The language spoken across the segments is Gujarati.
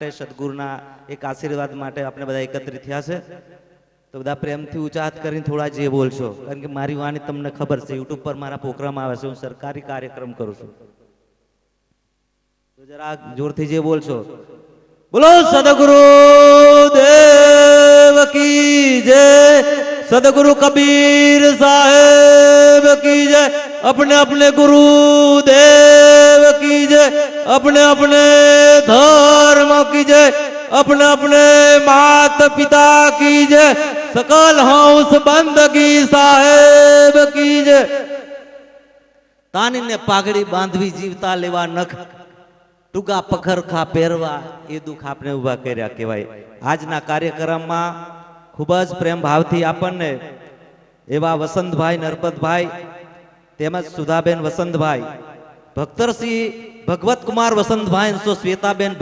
સદગુરુના એક આશીર્વાદ માટે આપણે બધા એકત્રિત થયા છે તો બધા પ્રેમથી ઊંચા હાથ કરીને થોડા જે બોલશો કારણ કે મારી વાણી તમને ખબર છે યુટ્યુબ પર મારા પ્રોગ્રામ આવે છે હું સરકારી કાર્યક્રમ કરું છું તો જરા જોરથી જે બોલશો બોલો સદગુરુ દેવ કી જય सदगुरु कबीर साहेब की जय अपने अपने गुरु देव की जय अपने अपने धर्म की जय अपने अपने मात पिता की जय सकल हंस बंदगी साहेब की जय तानी ने पागड़ी बांधवी जीवता लेवा नख टूगा पखरखा પહેરવા એ દુઃખ આપણે ઉભા કર્યા કહેવાય આજના કાર્યક્રમમાં ખૂબ જ પ્રેમ ભાવથી આપણને એવા વસંતભાઈ નરપતભાઈ તેમજ સુધાબેન વસંતભાઈ ભક્તરસિંહ ભગવતકુમાર વસંતભાઈ શ્વેતાબેન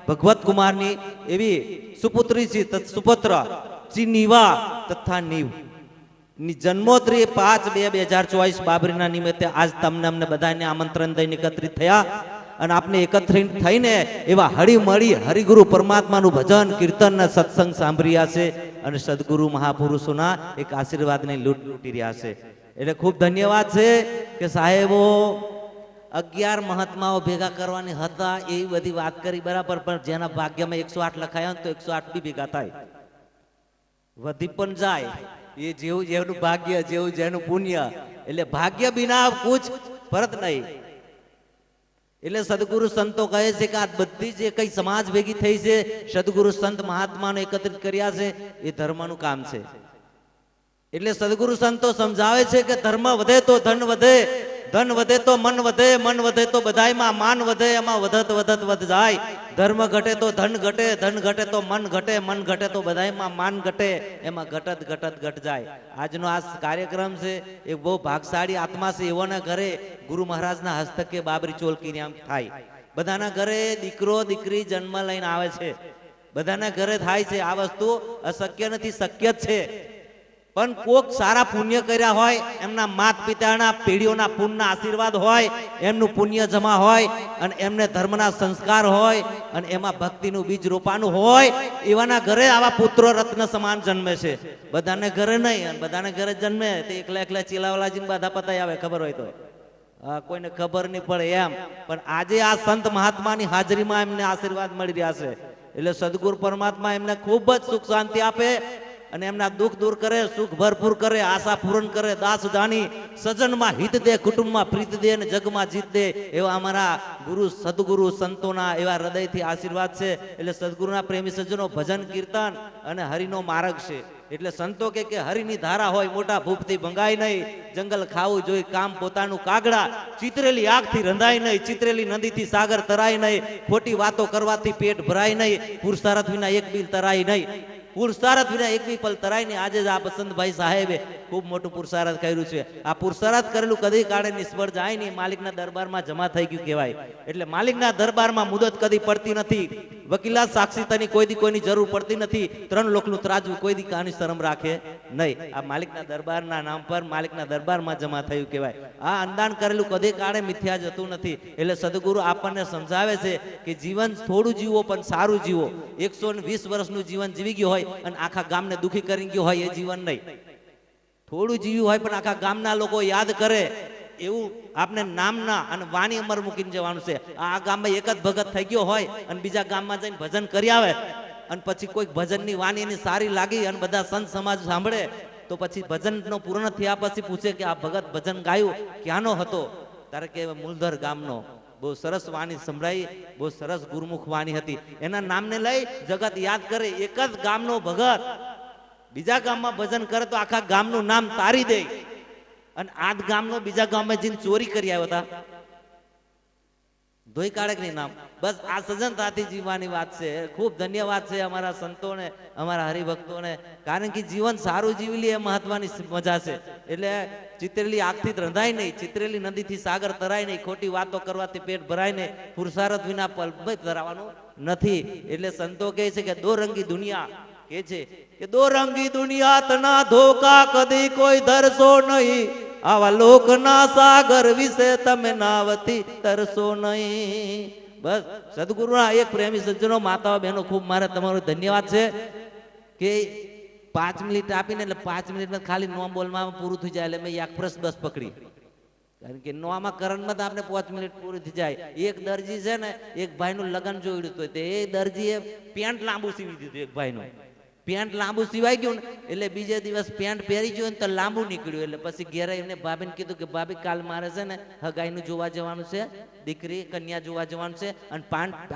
ભગવત કુમારની એવી સુપુત્રી સુપુત્ર શ્રી નીવા તથા નીવ ની જન્મોત્રી 5/2/2024 બાબરીના નિમિત્તે આજ તમને અમને બધાને આમંત્રણ દઈને એકત્રિત થયા અને આપને એકત્રિત થઈને એવા હળી મળી હરિગુરુ પરમાત્માનું ભજન કીર્તન અને સત્સંગ સાંભળ્યા છે અને સદગુરુ મહાપુરુષોના એક આશીર્વાદને લૂંટી રહ્યા છે એટલે ખૂબ ધન્યવાદ છે કે સાહેબો 11 મહાત્માઓ ભેગા કરવાની હતા એવી બધી વાત કરી બરાબર પણ જેના ભાગ્યમાં 108 લખાયા તો 108 બી ભેગા થાય વધી પણ જાય એ જેવું જેનું ભાગ્ય જેવું જેનું પુણ્ય એટલે ભાગ્ય બિના કુછ ફરક નહીં એટલે સદગુરુ સંતો કહે છે કે આ બધી જે કઈ સમાજ ભેગી થઈ છે સદગુરુ સંત મહાત્માને એકત્રિત કર્યા છે એ ધર્મનું કામ છે એટલે સદગુરુ સંતો સમજાવે છે કે ધર્મ વધે તો ધન વધે ધન વધે તો મન વધે તો બધાયમાં માન વધે એમાં વધત જાય ધર્મ ઘટે તો ધન ઘટે તો મન ઘટે તો બધાયમાં માન ઘટે એમાં ઘટ જાય આજનો આ કાર્યક્રમ છે એ બહુ ભાગશાળી આત્મા છે એવોના ઘરે ગુરુ મહારાજના હસ્તકે બાબરી ચોલકીને આમ થાય બધાના ઘરે દીકરો દીકરી જન્મ લઈને આવે છે બધાના ઘરે થાય છે આ વસ્તુ અશક્ય નથી શક્ય જ છે પણ કોક સારા પુણ્ય કર્યા હોય એમના માત પિતાના પેઢીઓના પુણ્યના આશીર્વાદ હોય એમનું પુણ્ય જમા હોય અને એમને ધર્મના સંસ્કાર હોય અને એમાં ભક્તિનું બીજ રોપાનું હોય એવાના ઘરે આવા પુત્રો રત્ન સમાન જન્મે છે બધાને ઘરે નહીં અને બધાને ઘરે જન્મે તે એકલા ચીલાવાલાજીને બાધા પતાય આવે ખબર હોય તો કોઈને ખબર નહીં પડે એમ પણ આજે આ સંત મહાત્માની હાજરીમાં એમને આશીર્વાદ મળી રહ્યા છે એટલે સદગુરુ પરમાત્મા એમને ખૂબ જ સુખ શાંતિ આપે અને એમના દુઃખ દૂર કરે સુખ ભરપૂર કરે આશા પૂર્ણ કરે દાસ જાની સજનમાં હિત દે કુટુંબમાં પ્રીત દે અને જગમાં જીત દે એવા અમારા ગુરુ સદગુરુ સંતોના એવા હૃદયથી આશીર્વાદ છે એટલે સદગુરુના પ્રેમી સજ્જનો ભજન કીર્તન અને હરિનો માર્ગ છે એટલે સંતો કે હરિની ધારા હોય મોટા ભૂપથી ભંગાય નહીં જંગલ ખાવું જોઈ કામ પોતાનું કાગડા ચિતરેલી આગથી રંધાય નહીં ચિતરેલી નદીથી સાગર તરાય નહીં ખોટી વાતો કરવાથી પેટ ભરાય નહીં પુરુષાર્થ વિના એક બિલ તરાય નહીં પુરુષાર્થ વિના એક બી પલ તરાય નહીં આજે જ આ વસંતભાઈ સાહેબે ખૂબ મોટું પુરુષાર્થ કર્યું છે આ પુરુષાર્થ કરેલું કદી કાળે નિષ્ફળ જાય નહીં માલિકના દરબારમાં જમા થઈ ગયું કહેવાય એટલે માલિકના દરબારમાં મુદત કદી પડતી નથી વકીલાત સાક્ષીતાની કોઈની જરૂર પડતી નથી 3 લોકનું ત્રાજવું કોઈ દી કાની શરમ રાખે નહીં આ માલિકના દરબારના નામ પર માલિકના દરબારમાં જમા થયું કહેવાય આ અંદાન કરેલું કદી કાળે મિથ્યા જતું નથી એટલે સદગુરુ આપણને સમજાવે છે કે જીવન થોડું જીવો પણ સારું જીવો 120 વર્ષનું જીવન જીવી ગયું હોય અને આખા ગામને દુખી કરી ગયું હોય એ જીવન નહીં થોડું જીવ્યું હોય પણ આખા ગામના લોકો યાદ કરે એવું આપણે નામના અને વાણી અમર મૂકીને જવાનું છે આ ગામમાં એક જ ભગત થઈ ગયો હોય અને બીજા ગામમાં જઈને ભજન કરી આવે અને પછી કોઈ ભજનની વાણી એની સારી લાગી અને બધા સંત સમાજ સાંભળે તો પછી ભજનનો પૂર્ણ થયા પછી પૂછે કે આ ભગત ભજન ગાયું ક્યાંનો હતો તારે કે મૂલધર ગામનો બહુ સરસ વાણી સંભળાઈ બહુ સરસ ગુરુમુખ વાણી હતી એના નામને લઈ જગત યાદ કરે એક જ ગામનો ભગત બીજા ગામમાં ભજન કરે તો આખા ગામનું નામ તારી દે અને આજ ગામનો બીજા ગામમાં જઈને ચોરી કરી આવ્યો હતા ધોઈ કાઢે કે નહીં નામ બસ આ સજનતાથી જીવવાની વાત છે ખૂબ ધન્યવાદ છે અમારા સંતોને અમારા હરિભક્તોને કારણ કે જીવન સારું જીવી લે એ મહત્વની મજા છે એટલે ચિતરેલી આગથી રંધાય નહીં ચિતરેલી નદીથી સાગર તરાય નહીં ખોટી વાતો કરવાથી પેટ ભરાય નહીં પુરુષાર્થ વિના પલ ધરાવાનું નથી એટલે સંતો કહે છે કે દો રંગી દુનિયા કે છે કે દો રંગી દુનિયા તના ધોકા કદી કોઈ ધરશો નહીં આવા લોકના સાગર વિશે તમે નાવથી તરસો નહીં બસ સદગુરુના એક પ્રેમી સજ્જનો માતાઓ બહેનો ખૂબ મારે તમારો ધન્યવાદ છે કે 5 મિનિટ આપીને એટલે 5 મિનિટમાં ખાલી નોમ બોલમાં પૂરું થઈ જાય એટલે મેં એક્સપ્રેસ બસ પકડી કારણ કે નોમાં કરંટમાં તો આપણે 5 મિનિટ પૂરી થઈ જાય એક દરજી છે ને એક ભાઈનું લગ્ન જોયું હતું તે એ દરજીએ પેન્ટ લાંબુ સીવી દીધું એક ભાઈનું પેન્ટ લાંબુ સિવાય ગયું ને એટલે બીજે દિવસ પેન્ટ પહેરી ગયું ને તો લાંબુ નીકળ્યું એટલે પછી ઘેરે એમને ભાભીને કીધું કે ભાભી કાલ મારે છે ને હગાઈનું જોવા જવાનું છે દીકરી કન્યા જોવા જવાનું છે અને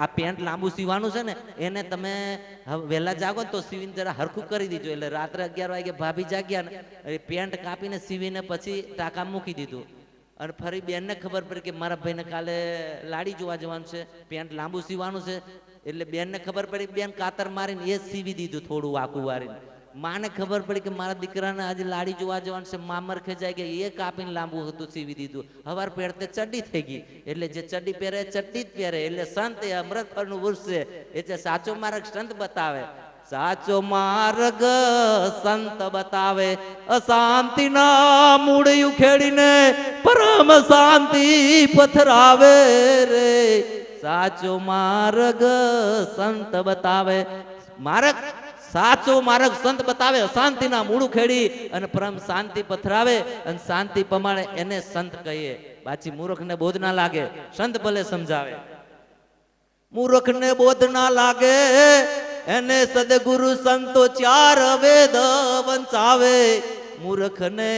આ પેન્ટ લાંબુ સીવાનું છે ને એને તમે વહેલા જાગો ને તો સીવીને જરા હરખું કરી દીજો એટલે રાત્રે 11 વાગે ભાભી જાગ્યા ને પેન્ટ કાપીને સીવીને પછી ટાંકા મૂકી દીધું અને ફરી બેનને ખબર પડી કે મારા ભાઈને કાલે લાડી જોવા જવાનું છે પેન્ટ લાંબુ સીવાનું છે એટલે બેનને ખબર પડી બેન કાતર મારીને એ સીવી દીધું થોડું આકું વારીને માને ખબર પડી કે મારા દીકરાને આજે લાડી જોવા જવાનું છે મામર ખેંચાઈ ગયા એ કાપીને લાંબુ હતું સીવી દીધું હવાર પહેરતે ચડ્ડી થઈ ગઈ એટલે જે ચડ્ડી પહેરે ચડ્ડી જ પહેરે એટલે સંત એ અમૃત ફળનું વૃક્ષ છે એટલે સાચો માર્ગ સંત બતાવે સાચો માર્ગ સંત બતાવે અશાંતિના મૂળ ઉખેડીને પરમ શાંતિ પથરાવે રે સાચો માર્ગ સંત બતાવે માર્ગ સાચો માર્ગ સંત બતાવે અશાંતિના મૂળ ખેડી અને પરમ શાંતિ પથરાવે અને શાંતિ પમાડે એને સંત કહીએ બાકી મૂર્ખને બોધ ના લાગે સંત ભલે સમજાવે મૂર્ખને બોધ ના લાગે એને સદગુરુ સંતો 4 વેદ વંચાવે મૂર્ખને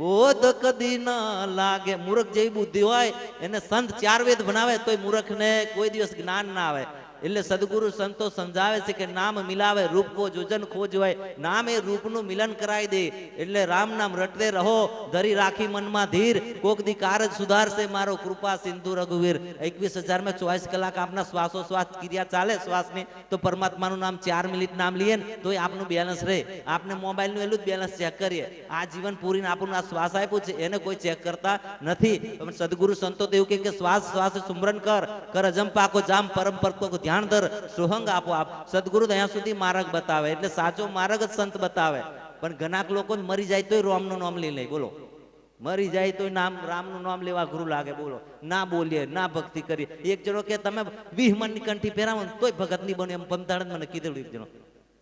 બોધ કદી ના લાગે મૂર્ખ જેવી બુદ્ધિ હોય એને સંત 4 વેદ બનાવે તોય મૂર્ખને કોઈ દિવસ જ્ઞાન ના આવે એટલે સદગુરુ સંતો સમજાવે છે કે નામ મિલાવે રૂપ કો જોજન ખોજ હોય નામ એ રૂપનું મિલન કરાવી દે એટલે રામ નામ રટતે રહો ધરી રાખી મનમાં ધીર કોક દી કારજ સુધારશે મારો કૃપા સિંધુ રઘુવીર 21,000 में 24 કલાક આપના શ્વાસો શ્વાસ ક્રિયા ચાલે શ્વાસની તો પરમાત્માનું નામ 4 મિનિટ નામ લઈએ ને તો આપનું બેલેન્સ રહે આપને મોબાઈલનું એટલું જ બેલેન્સ ચેક કરીએ આ જીવન પૂરીને આપણું આ શ્વાસ આપ્યું છે એને કોઈ ચેક કરતા નથી પણ સદગુરુ સંતો તો એવું કે શ્વાસ શ્વાસ સુમરન કર અજમ પાકો જામ પરમ પરકો ધ્યાન ધર સોહંગ આપો આપ સદગુરુ અહીંયા સુધી માર્ગ બતાવે એટલે સાચો માર્ગ જ સંત બતાવે પણ ઘણાક લોકો મરી જાય તોય રામનું નામ લઈ લે બોલો મરી જાય તોય નામ રામનું નામ લેવા ગુરુ લાગે બોલો ના બોલીએ ના ભક્તિ કરીએ એક જણો કે તમે 20 મણની કંઠી પહેરાવો તોય ભગત નહીં બને એમ પમતાડ મને કીધું એક જણો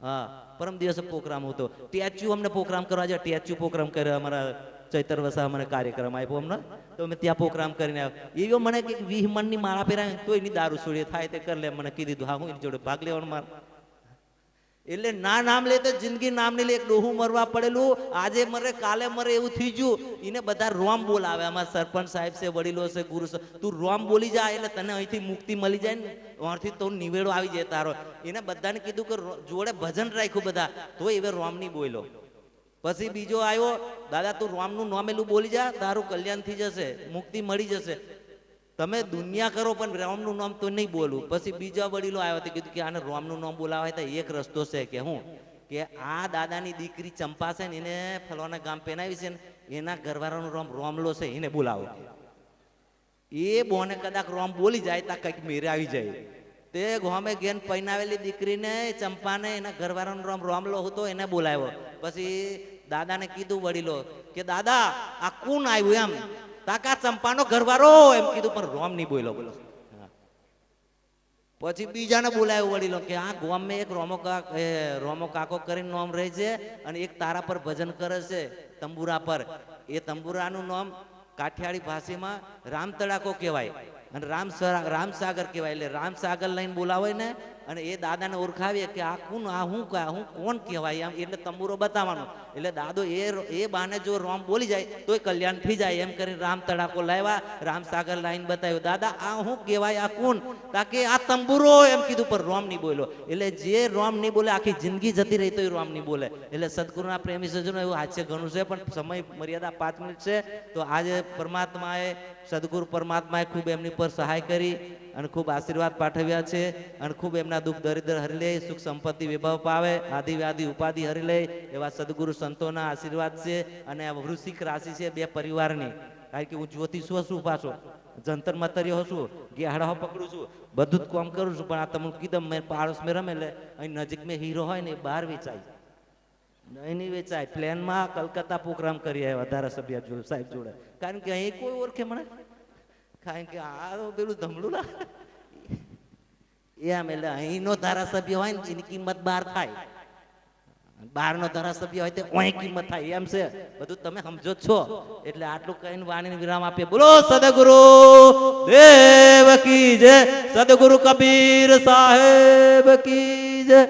હા પરમ દિવસે પ્રોગ્રામ હતો ટેચ્યુ અમને પ્રોગ્રામ કરવા જાય ટેચ્યુ પ્રોગ્રામ કર્યો અમારા ચૈતર વસા મને કાર્યક્રમ આપ્યો અમને તો અમે ત્યાં પ્રોગ્રામ કરીને આવ્યો એવો મને કે 20 મણની માળા પહેરાવે તો એની દારૂ છોડી થાય તે કરી લે મને કીધું હા હું એની જોડે ભાગ લેવાનું મારે એટલે ના નામ લે તો જિંદગી નામ ને લે એક ડોહું મરવા પડેલું આજે મરે કાલે મરે એવું થઈ ગયું એને બધા રોમ બોલાવે અમારા સરપંચ સાહેબ છે વડીલો છે ગુરુ છે તું રોમ બોલી જાય એટલે તને અહીંથી મુક્તિ મળી જાય ને અહીંથી તો નિવેડો આવી જાય તારો એને બધાને કીધું કે જોડે ભજન રાખ્યું બધા તો એવે રોમ નહીં બોલ્યો પછી બીજો આવ્યો દાદા તું રામનું નામેલું બોલી જા તારું કલ્યાણ થઈ જશે મુક્તિ મળી જશે તમે દુનિયા કરો પણ રામનું નામ તો નહીં બોલું પછી બીજા વડીલો આવ્યો તો કીધું કે આને રામનું નામ બોલાવાય તો એક રસ્તો છે કે હું કે આ દાદાની દીકરી ચંપા છે ને એને ફલવાના ગામ પહેરાવી છે ને એના ઘરવાળાનું રામ રોમલો છે એને બોલાવો એ બોને કદાચ રોમ બોલી જાય તો કંઈક મેરે આવી જાય તે ગોમે ગેન પહેરાવેલી દીકરીને ચંપાને એના ઘરવાળાનો રામ રોમલો હતો એને બોલાવ્યો પછી દાદાને કીધું વડીલો કે દાદા આ કોણ આવ્યું એમ તાકા ચંપાનો ઘરવાળો એમ કીધું પણ રોમ નહીં બોલ્યો બોલો પછી બીજાને બોલાવ્યો વડીલો કે આ ગોમમાં એક રોમો કાકો કરીને નામ રહે છે અને એક તારા પર ભજન કરે છે તંબુરા પર એ તંબુરાનું નામ કાઠિયાવાડી ભાષામાં રામ તડાકો કહેવાય અને રામસાગર કહેવાય એટલે રામસાગર લઈને બોલાવે ને અને એ દાદાને ઓળખાવીએ કે આ કોણ આ હું કોણ કહેવાય એમ એટલે તંબુરો બતાવવાનો એટલે દાદો એ બાને જો રોમ બોલી જાય તોય કલ્યાણ થઈ જાય એમ કરીને રામ તડાકો લાવ્યા રામસાગર લાઈન બતાવ્યો દાદા આ હું કહેવાય આ કોણ તાકે આ તંબુરો એમ કીધું પણ રોમ નહીં બોલ્યો એટલે જે રોમ નહીં બોલે આખી જિંદગી જતી રહી તો એ રોમ નહીં બોલે એટલે સદગુરુના પ્રેમી સજ્જનો એવું હાસ્ય ઘણું છે પણ સમય મર્યાદા 5 મિનિટ છે તો આજે પરમાત્માએ સદગુરુ પરમાત્માએ ખૂબ એમની પર સહાય કરી અને ખૂબ આશીર્વાદ પાઠવ્યા છે અને ખૂબ એમના દુઃખ દરિદ્ર હરી લે સુખ સંપત્તિ વિભાવ પાવે આદિ વ્યાધિ ઉપાધિ હરી લે એવા સદગુરુ સંતોના આશીર્વાદ છે અને આ વૃશ્ચિક રાશિ છે 2 પરિવારની કારણ કે હું જ્યોતિષ છું પાછો જંતર મંતર્યો છું ગેહાડા પકડું છું બધું જ કામ કરું છું પણ આ તમને કીધું મેં પાડોશ મેં રમે એટલે અહીં નજીક મેં હીરો હોય ને એ બહાર વેચાય નહીં વેચાય પ્લેનમાં કલકત્તા પ્રોગ્રામ કરી આવ્યા ધારાસભ્ય સાહેબ જોડે કારણ કે અહીં કોઈ ઓળખે મને કારણ કે આ પેલું ધમડું ના એમ એટલે અહીંનો ધારાસભ્ય હોય ને એની કિંમત 12 થાય, બહારનો ધારાસભ્ય હોય તે ઓય કિંમત થાય, એમ છે બધું તમે સમજો જ છો. એટલે આટલું કહીને વાણીને વિરામ આપીએ. બોલો સદગુરુ દેવ કી જય, સદગુરુ કબીર સાહેબ કી જય.